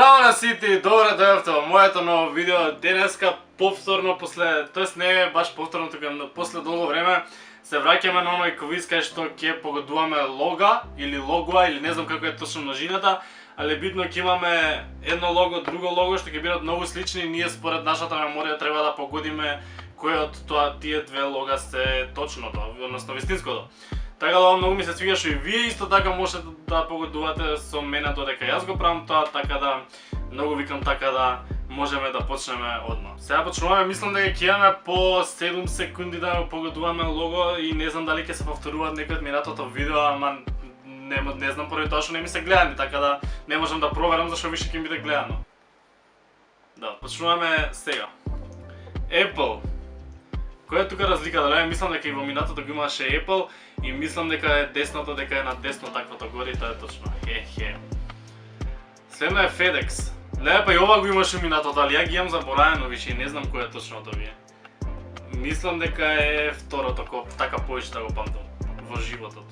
Здраво на сите и добре дојавте во моето ново видео. Денеска повторно тоест не е баш повторно, тука после долго време се враќаме на оној квиз кај што ќе погодуваме лога или логоа или не знам како е точно множината, али битно ќе имаме едно лого, друго лого што ќе бидат многу слични и ние според нашата меморија треба да погодиме кој од тие две лога се точното, односно вистинското. Така да многу ми се свиѓа што и вие исто така можете да погодувате со мене додека јас го правам тоа, така да многу викам така да можеме да почнеме одма. Сега почнуваме, мислам дека ќе имаме по 7 секунди да погодуваме лого и не знам дали ќе се повторуваат некои од минатото видео, ама не знам поради тоа што не ми се гледани, така да не можам да проверам зашто више ќе ми биде гледано. Да, почнуваме сега. Apple. Која е тука разлика? Дали мислам дека и во минатото го имаше Apple и мислам дека е десното, дека е на десно таквото горе и тоа е точно. Хе. Следно е FedEx. Леле, па и ова го имаше минатото, али ја ги имам заборавено више и не знам кој е точното вие. Мислам дека е второто, така повеќе да го памтам во животот.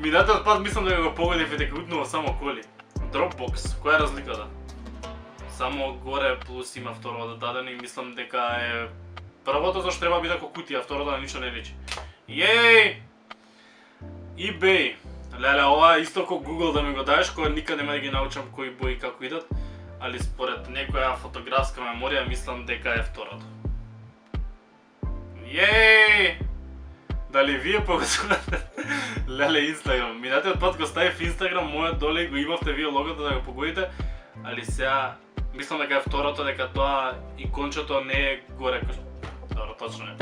Минатиот пат мислам дека го погодив и дека утнува само коли. Dropbox, која е разликата? Само горе плюс има второ додадено и мислам дека е првото зашто треба биде како кутија, второто на ништо не личи. Јеј! eBay. Леле, ова исто како Google да ми го даеш, кој никад нема да ги научам кои бои како идат, али според некоја фотографска меморија мислам дека е второто. Јеј! Дали вие погодувате? Леле, Instagram. Минатиот пат го ставив Instagram, мојот доле го имавте вие логото да го погодите, али сега мислам дека е второто, дека тоа икончето не е горе. Добро, точно е.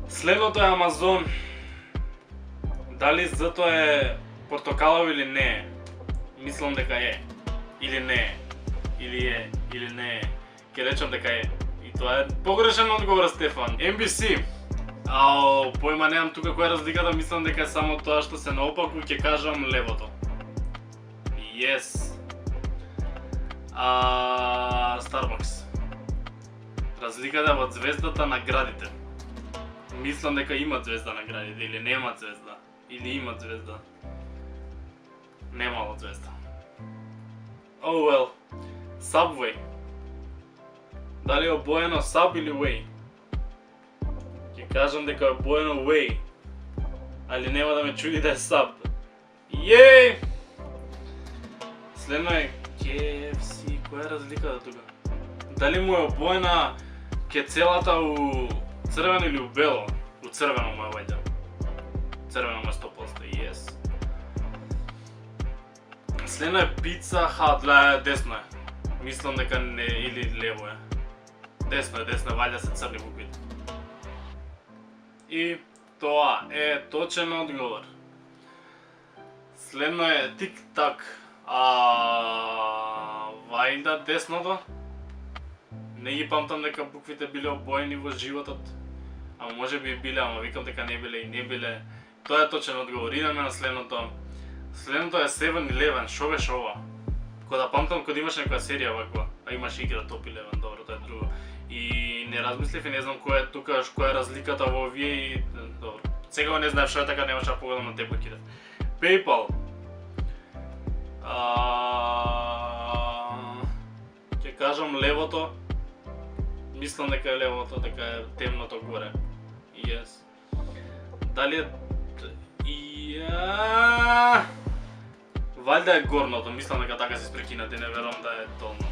Следното е Amazon. Дали зато е портокалово или не е? Мислам дека е. Или не е. Или е, или не е. Ке речам дека е. И тоа е погрешен одговор, Стефан. NBC. Појма немам тука која разликата, мислам дека е само тоа што се наопаку и ќе кажам левото. Yes. Starbucks. Разликата во звездата на градите. Мислам дека имат звезда на градите или немат звезда. Или имат звезда. Немало звезда. Oh well. Subway. Дали е обоено Sub или Way? Ќе кажам дека е обоено Way. Али нема да ме чуди да е Sub. Јеј! Следно е KFC, која е разликата тука? Дали му е обоена ке целата у црвено или у бело? У црвено му е вајде. Црвено му е 100%, yes. Следно е Pizza Hut, десно е. Мислам дека не, или лево е. Десно е, вајде се црни буквите. И тоа е точен одговор. Следно е Тик-так. Вајда десното? Не ги памтам дека буквите биле обоени во животот. Може би биле, ама викам дека не биле и не биле. Тоа е точен одговор. Идеме на следното. Следното е 7-Eleven. Шо беше ова? Кога да памтам кога имаш некоја серија ваква. Имаш игра Top 11, добро, тоа е друго. И не размислив и не знам која е тука, која е разликата во овие и... Добро. Сега не знаев шо е, така немаше да погодам на тебе кидат. PayPal. Ќе кажам левото. Мислам дека е левото, дека е темното горе. Yes. Дали е... Валјда е горното, мислам дека така се спрекинати, не верувам да е долно.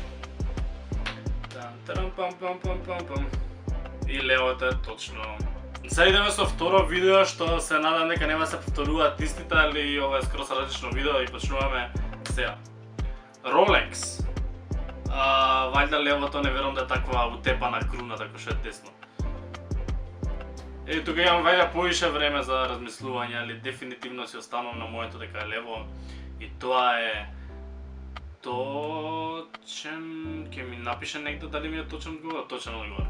И левото е точно. Сега идеме со второ видео, што се надам дека нема се повторуваат истите, али ова е скроз различно видео и почнуваме сега. Rolex. Вајда левото не верувам да е таква утепана круна, така што е десно. Тука имам вајда повише време за размислување, али дефинитивно си останувам на моето дека е лево. И тоа е точен... Ке ми напише негде дали ми е точен одговор? Точен одговор.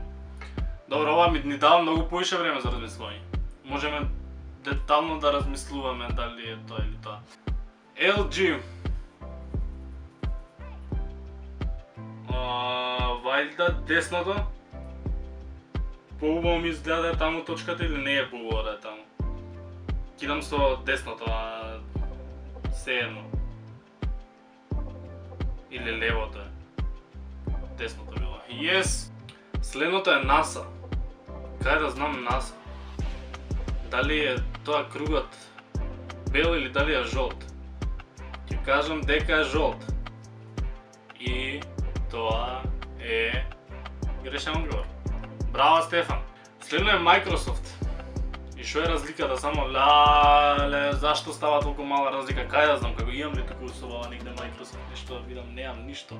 Добро, ова ни дава многу повише време за размислување. Можеме детално да размислуваме дали е тоа или тоа. LG. Вајда десното? Поубаво ми изгледа да е таму точката или не е поубаво да е таму? Кидам со десното, се едно. Или левото е. Десното било. Yes! Следното е NASA. Кај да знам NASA? Дали е тоа кругот бел или дали е жолт? Ќе кажам дека е жолт. И тоа е грешен одговор. Браво, Стефан! Следно е Microsoft. И што е разликата? Само леле, зашто става толку мала разлика? Кај да знам, како имам ли туку усобава негде Microsoft, нешто да видам, неам ништо.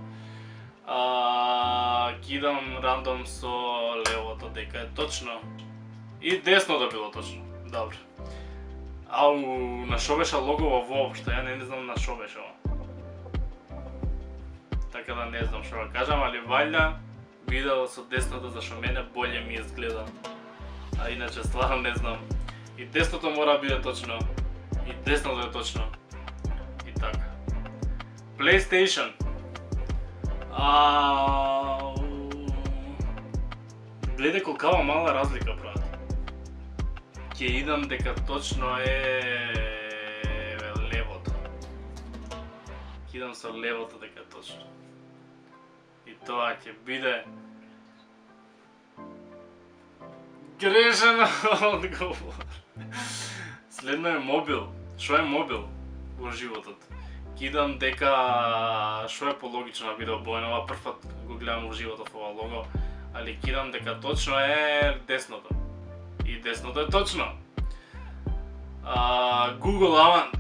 Кидам рандом со левото дека е точно. И десното било точно. Добро. Ау, на шо беше логово воопшто? Ја не знам на шо беше ова. Така да не знам што да кажам, али вајда видео со десното зашо мене болje ми изгледа. А иначе стварно не знам. И десното мора биде точно. И десното е точно. И така. PlayStation. Гледај колкава мала разлика прават. Ќе идам дека точно е левото. Ќе идам со левото дека е точно. И тоа ќе биде грешен одговор. Следно е мобил. Што е мобил во животот? Кидам дека што е пологично да биде обојнова, прв пат го гледам во животот ова лого, али кидам дека точно е десното. И десното е точно. Google,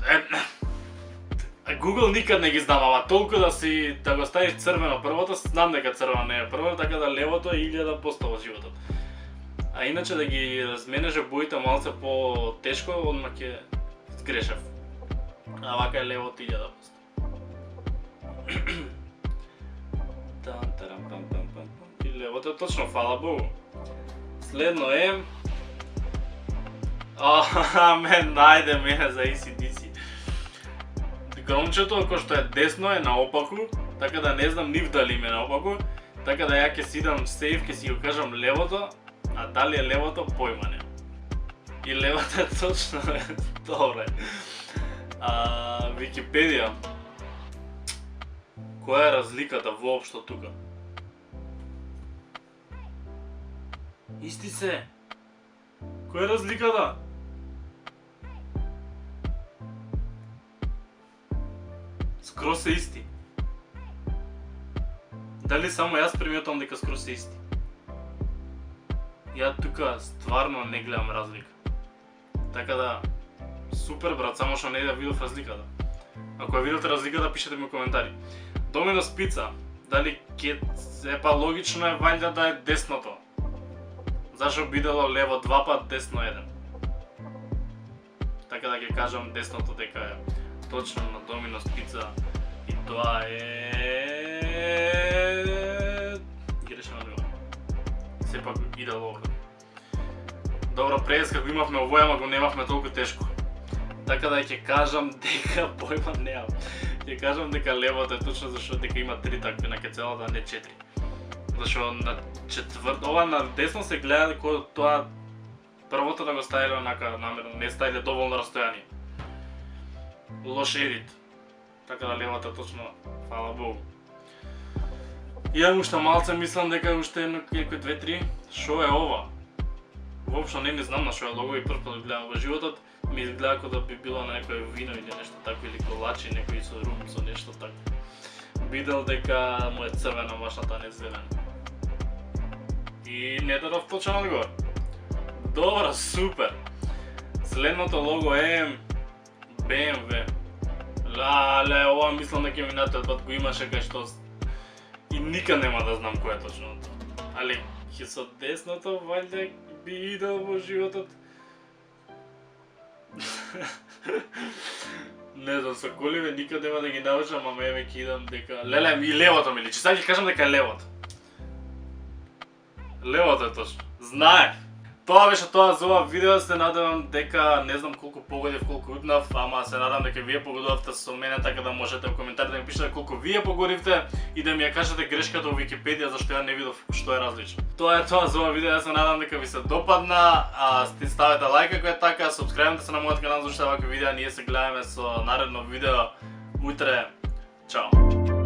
Google никад не ги знам, ама толку да си да го ставиш црвено првото, знам дека црвено не е прво, така да левото е 1000% во животот. А иначе да ги разменеше боите малце по-тешко, одма ќе сгрешев. А вака е левото 1000%. И левото е точно, фала Богу. Следно е... најде мене за AC/DC. Громчето, кој што е десно, е наопаку, така да не знам нив дали ме наопаку, така да ја ќе си идам сейф, ќе си го кажам левото, а дали е левото, појма не. И левото е точно, добре. Википедија. Која е разликата воопшто тука? Исти се. Која е разликата? Скроз се исти. Дали само јас приметувам дека скроз се исти? Ја тука стварно не гледам разлика. Така да, супер брат, само што не да видов разликата. Ако ја видите разликата, пишете ми коментари. Доминос пица, дали ќе епа логично е вајда да е десното? Зашо бидело лево 2 пат, десно 1? Така да ќе кажам десното дека е точно на Доминос пица и тоа е... грешен одговор. Сепак идело овде. Добро, преска го имавме овој, ама го немавме толку тешко. Така да ќе кажам дека појма неам. Ќе кажам дека левото е точно зашто дека има 3 такви на кецелата, а не 4. Зашто на четврт, ова на десно се гледа дека тоа првото да го ставиле онака намерно, не ставиле доволно растојание. Лош едит. Така да левото е точно, фала Богу. Ја уште малце мислам дека уште некои 2-3. Шо е ова? Воопшто не знам на шо е лого и прв пат гледам во животот. Ми изгледа како да би било на некој вино или нешто такво, или колачи, некој со рум, со нешто такво. Видел дека му е црвена машната, а не зелена. И не дадов точен одговор. Добро, супер. Следното лого е BMW. Леле, ова мислам дека минатиот пат го имаше кај што и никад нема да знам кој е точно тоа. Али ќе со десното вајде би идел во животот. Не знам, со коливе никад нема да ги научам, ама еве ќе идам дека... Леле, и левото ми личи, сега ќе кажам дека е левото. Левото е точно. Знаев. Тоа беше тоа за ова видео, се надевам дека не знам колку погодив, колку утнав, ама се надам дека вие погодувавте со мене, така да можете во коментари да ми пишете колку вие погодивте и да ми ја кажете грешката во Википедија зашто ја не видов што е различно. Тоа е тоа за ова видео, се надам дека ви се допадна, ставете лајк ако е така, супскрајбнете се на мојот канал за уште вакви видеа, ние се гледаме со наредно видео утре. Чао!